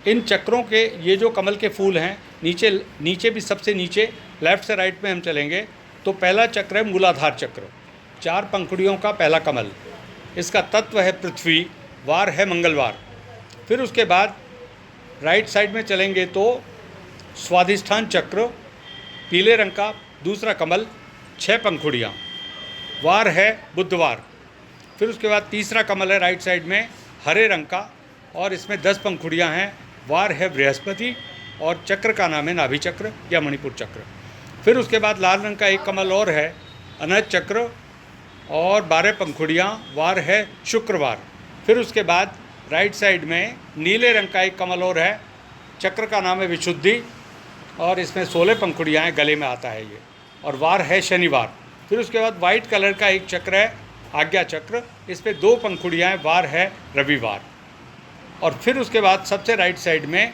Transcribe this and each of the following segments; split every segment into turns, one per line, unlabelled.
इन चक्रों के ये जो कमल के फूल हैं, नीचे नीचे भी सबसे नीचे लेफ़्ट से राइट में हम चलेंगे तो पहला चक्र है मूलाधार चक्र, 4 पंखुड़ियों का पहला कमल। इसका तत्व है पृथ्वी, वार है मंगलवार। फिर उसके बाद राइट साइड में चलेंगे तो स्वाधिष्ठान चक्र, पीले रंग का दूसरा कमल, 6 पंखुड़ियाँ, वार है बुधवार। फिर उसके बाद तीसरा कमल है राइट साइड में हरे रंग का और इसमें 10 पंखुड़ियाँ हैं, वार है बृहस्पति और चक्र का नाम है नाभि चक्र या मणिपुर चक्र। फिर उसके बाद लाल रंग का एक कमल और है अनहद चक्र और 12 पंखुड़ियाँ, वार है शुक्रवार। फिर उसके बाद राइट साइड में नीले रंग का एक कमल और है, चक्र का नाम है विशुद्धि और इसमें 16 पंखुड़ियाँ हैं, गले में आता है ये, और वार है शनिवार। फिर उसके बाद वाइट कलर का एक चक्र है आज्ञा चक्र, इस पर 2 पंखुड़ियाँ हैं, वार है रविवार। और फिर उसके बाद सबसे राइट साइड में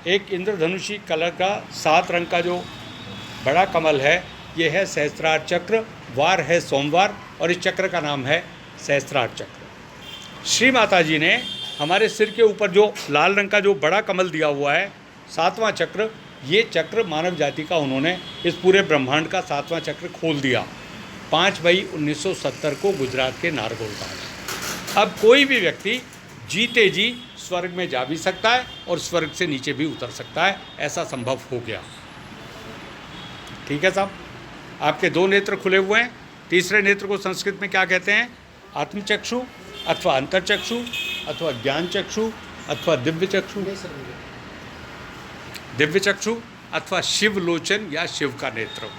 एक इंद्रधनुषी कलर का 7 रंग का जो बड़ा कमल है, ये है सहस्त्रार चक्र, वार है सोमवार और इस चक्र का नाम है सहस्त्रार चक्र। श्री माता जी ने हमारे सिर के ऊपर जो लाल रंग का जो बड़ा कमल दिया हुआ है, 7वां चक्र, ये चक्र मानव जाति का उन्होंने इस पूरे ब्रह्मांड का 7वां चक्र खोल दिया 5 मई 1970 को गुजरात के नारगोल में। अब कोई भी व्यक्ति जीते जी स्वर्ग में जा भी सकता है और स्वर्ग से नीचे भी उतर सकता है, ऐसा संभव हो गया। ठीक है साहब, आपके 2 नेत्र खुले हुए हैं। तीसरे नेत्र को संस्कृत में क्या कहते हैं? आत्मचक्षु अथवा अंतरचक्षु अथवा ज्ञान चक्षु अथवा दिव्य चक्षु, दिव्य चक्षु अथवा शिवलोचन या शिव का नेत्र।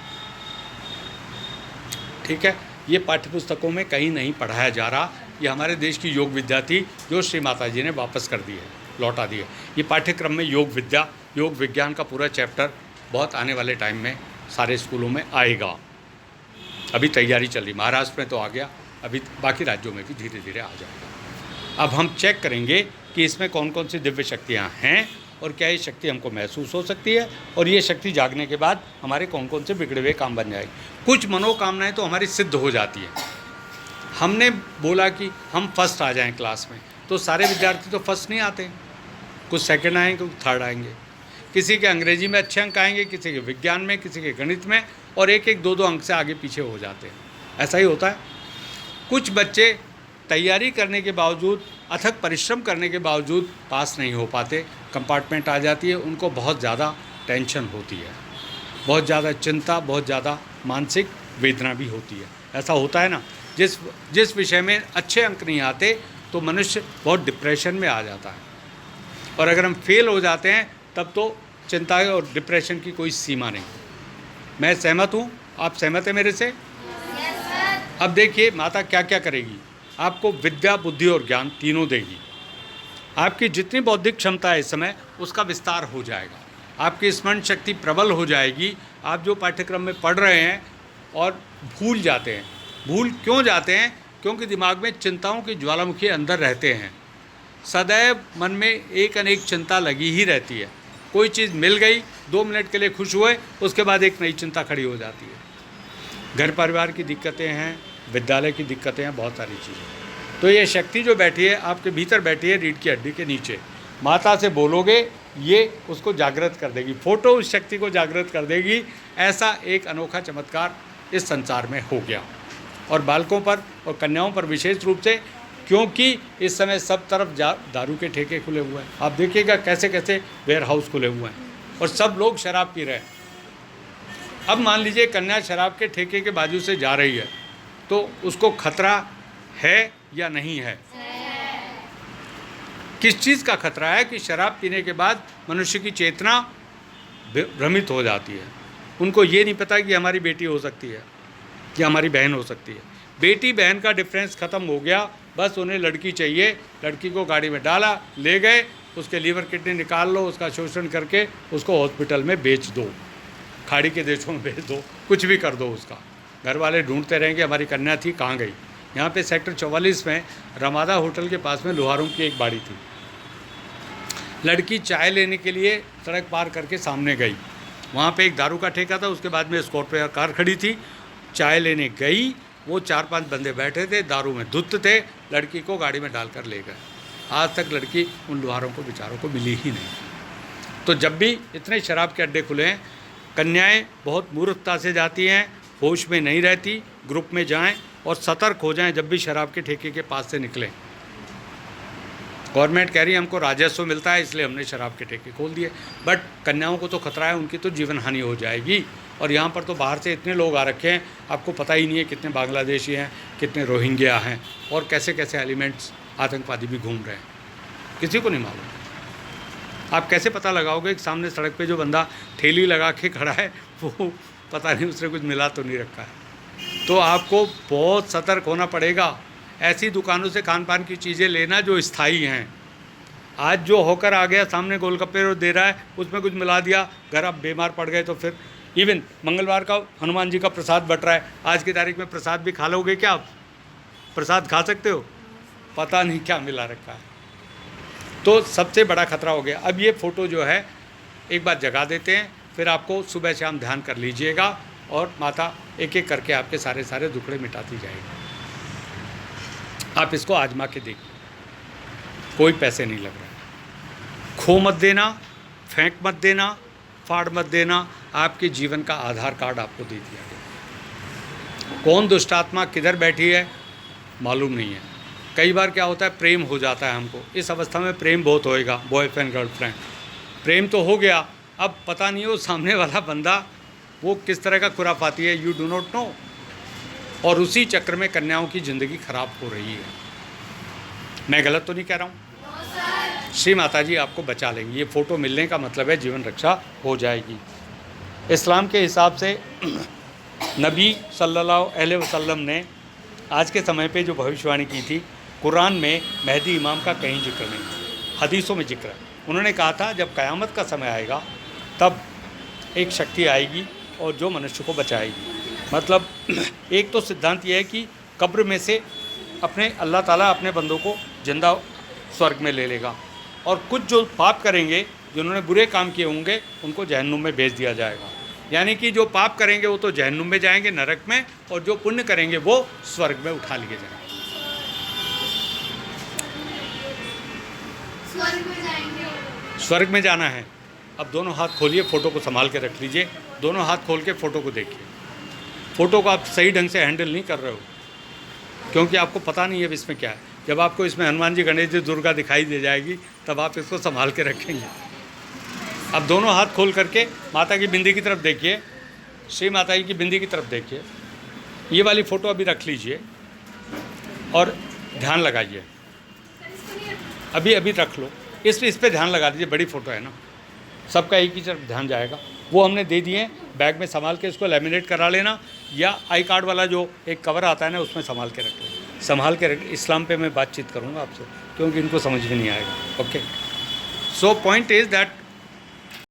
ठीक है, ये पाठ्यपुस्तकों में कहीं नहीं पढ़ाया जा रहा। ये हमारे देश की योग विद्या थी जो श्री माता जी ने वापस कर दी है, लौटा दी है। ये पाठ्यक्रम में योग विद्या, योग विज्ञान का पूरा चैप्टर बहुत आने वाले टाइम में सारे स्कूलों में आएगा। अभी तैयारी चल रही, महाराष्ट्र में तो आ गया, अभी बाकी राज्यों में भी धीरे धीरे आ जाएगा। अब हम चेक करेंगे कि इसमें कौन कौन सी दिव्य शक्तियाँ हैं और क्या ये शक्ति हमको महसूस हो सकती है और ये शक्ति जागने के बाद हमारे कौन कौन से बिगड़े हुए काम बन जाएगी। कुछ मनोकामनाएं तो हमारी सिद्ध हो जाती हैं। हमने बोला कि हम फर्स्ट आ जाएं क्लास में, तो सारे विद्यार्थी तो फर्स्ट नहीं आते, कुछ सेकंड आएंगे, कुछ थर्ड आएंगे। किसी के अंग्रेजी में अच्छे अंक आएंगे, किसी के विज्ञान में, किसी के गणित में, और एक एक 2-2 अंक से आगे पीछे हो जाते हैं। ऐसा ही होता है। कुछ बच्चे तैयारी करने के बावजूद, अथक परिश्रम करने के बावजूद पास नहीं हो पाते, कंपार्टमेंट आ जाती है, उनको बहुत ज़्यादा टेंशन होती है, बहुत ज़्यादा चिंता, बहुत ज़्यादा मानसिक वेदना भी होती है। ऐसा होता है ना, जिस विषय में अच्छे अंक नहीं आते तो मनुष्य बहुत डिप्रेशन में आ जाता है, और अगर हम फेल हो जाते हैं तब तो चिंता और डिप्रेशन की कोई सीमा नहीं। मैं सहमत हूँ, आप सहमत हैं मेरे से? अब देखिए माता क्या क्या करेगी। आपको विद्या, बुद्धि और ज्ञान तीनों देगी। आपकी जितनी बौद्धिक क्षमता है इस समय, उसका विस्तार हो जाएगा। आपकी स्मरण शक्ति प्रबल हो जाएगी। आप जो पाठ्यक्रम में पढ़ रहे हैं और भूल जाते हैं, भूल क्यों जाते हैं? क्योंकि दिमाग में चिंताओं की ज्वालामुखी अंदर रहते हैं। सदैव मन में एक अनेक चिंता लगी ही रहती है। कोई चीज़ मिल गई, 2 मिनट के लिए खुश हुए, उसके बाद एक नई चिंता खड़ी हो जाती है। घर परिवार की दिक्कतें हैं, विद्यालय की दिक्कतें हैं, बहुत सारी चीज़ें। तो ये शक्ति जो बैठी है आपके भीतर, बैठी है रीढ़ की हड्डी के नीचे। माता से बोलोगे, ये उसको जागृत कर देगी, फोटो उस शक्ति को जागृत कर देगी। ऐसा एक अनोखा चमत्कार इस संसार में हो गया, और बालकों पर और कन्याओं पर विशेष रूप से, क्योंकि इस समय सब तरफ दारू के ठेके खुले हुए हैं। आप देखिएगा कैसे कैसे वेयर हाउस खुले हुए हैं और सब लोग शराब पी रहे हैं। अब मान लीजिए कन्या शराब के ठेके के बाजू से जा रही है, तो उसको खतरा है या नहीं है? किस चीज़ का खतरा है? कि शराब पीने के बाद मनुष्य की चेतना भ्रमित हो जाती है। उनको ये नहीं पता कि हमारी बेटी हो सकती है, कि हमारी बहन हो सकती है। बेटी बहन का डिफरेंस ख़त्म हो गया, बस उन्हें लड़की चाहिए। लड़की को गाड़ी में डाला, ले गए, उसके लीवर किडनी निकाल लो, उसका शोषण करके उसको हॉस्पिटल में बेच दो, खाड़ी के देशों में भेज दो, कुछ भी कर दो उसका। घर वाले ढूंढते रहेंगे हमारी कन्या थी, कहाँ गई। यहाँ पे सेक्टर 44 में रमादा होटल के पास में लोहारों की एक बाड़ी थी। लड़की चाय लेने के लिए सड़क पार करके सामने गई, वहाँ पे एक दारू का ठेका था, उसके बाद में स्कॉर्पियो कार खड़ी थी। चाय लेने गई, वो 4-5 बंदे बैठे थे, दारू में धुत थे, लड़की को गाड़ी में डालकर ले गए। आज तक लड़की उन लुहारों को बेचारों को मिली ही नहीं। तो जब भी इतने शराब के अड्डे खुले हैं, कन्याएं बहुत मूर्खता से जाती हैं, होश में नहीं रहती, ग्रुप में जाएं और सतर्क हो जाएं जब भी शराब के ठेके के पास से निकलें। गवर्नमेंट कह रही है हमको राजस्व मिलता है इसलिए हमने शराब के ठेके खोल दिए, बट कन्याओं को तो खतरा है, उनकी तो जीवन हानि हो जाएगी। और यहाँ पर तो बाहर से इतने लोग आ रखे हैं, आपको पता ही नहीं है कितने बांग्लादेशी हैं, कितने रोहिंग्या हैं और कैसे कैसे एलिमेंट्स आतंकवादी भी घूम रहे हैं, किसी को नहीं मालूम। आप कैसे पता लगाओगे कि सामने सड़क पे जो बंदा ठेली लगा के खड़ा है वो पता नहीं उसने कुछ मिला तो नहीं रखा है। तो आपको बहुत सतर्क होना पड़ेगा। ऐसी दुकानों से खान पान की चीज़ें लेना जो स्थायी हैं। आज जो होकर आ गया सामने गोलगप्पे दे रहा है, उसमें कुछ मिला दिया, घर आप बीमार पड़ गए तो फिर इवन मंगलवार का हनुमान जी का प्रसाद बट रहा है, आज की तारीख में प्रसाद भी खा लोगे क्या आप? प्रसाद खा सकते हो? पता नहीं क्या मिला रखा है। तो सबसे बड़ा खतरा हो गया। अब ये फ़ोटो जो है एक बार जगा देते हैं, फिर आपको सुबह शाम ध्यान कर लीजिएगा और माता एक एक करके आपके सारे सारे दुखड़े मिटाती जाएगी। आप इसको आजमा के देखिए, कोई पैसे नहीं लग रहा है। खो मत देना, फेंक मत देना, फाड़ मत देना, आपके जीवन का आधार कार्ड आपको दे दिया गया। कौन दुष्ट आत्मा किधर बैठी है मालूम नहीं है। कई बार क्या होता है, प्रेम हो जाता है हमको, इस अवस्था में प्रेम बहुत होएगा, बॉयफ्रेंड गर्लफ्रेंड, प्रेम तो हो गया, अब पता नहीं हो सामने वाला बंदा वो किस तरह का खुराफाती है, यू डू नॉट नो। और उसी चक्र में कन्याओं की ज़िंदगी खराब हो रही है। मैं गलत तो नहीं कह रहा हूँ? श्री माता जी आपको बचा लेंगी। ये फ़ोटो मिलने का मतलब है जीवन रक्षा हो जाएगी। इस्लाम के हिसाब से नबी सल्लल्लाहु अलैहि वसल्लम ने आज के समय पे जो भविष्यवाणी की थी, कुरान में मेहदी इमाम का कहीं जिक्र नहीं, हदीसों में जिक्र है। उन्होंने कहा था जब क़यामत का समय आएगा तब एक शक्ति आएगी और जो मनुष्य को बचाएगी। मतलब एक तो सिद्धांत यह है कि कब्र में से अपने अल्लाह ताला अपने बंदों को जिंदा स्वर्ग में ले लेगा, और कुछ जो पाप करेंगे, जिन्होंने बुरे काम किए होंगे, उनको जहन्नुम में भेज दिया जाएगा। यानी कि जो पाप करेंगे वो तो जहन्नुम में जाएंगे, नरक में, और जो पुण्य करेंगे वो स्वर्ग में उठा लिए जाएंगे। स्वर्ग में जाना है। अब दोनों हाथ खोलिए, फ़ोटो को संभाल के रख लीजिए, दोनों हाथ खोल के फ़ोटो को देखिए। फ़ोटो को आप सही ढंग से हैंडल नहीं कर रहे हो, क्योंकि आपको पता नहीं है इसमें क्या है। जब आपको इसमें हनुमान जी, गणेश जी, दुर्गा दिखाई दे जाएगी तब आप इसको संभाल के रखेंगे। अब दोनों हाथ खोल करके माता की बिंदी की तरफ देखिए, श्री माता जी की बिंदी की तरफ देखिए। ये वाली फ़ोटो अभी रख लीजिए और ध्यान लगाइए। अभी अभी रख लो, इस पर ध्यान लगा दीजिए। बड़ी फ़ोटो है ना, सबका एक ही तरफ ध्यान जाएगा। वो हमने दे दिए, बैग में संभाल के इसको लैमिनेट करा लेना, या आई कार्ड वाला जो एक कवर आता है ना उसमें संभाल के रख लेना। संभाल के रख। इस्लाम पे मैं बातचीत करूँगा आपसे, क्योंकि इनको समझ में नहीं आएगा। Okay, so point is that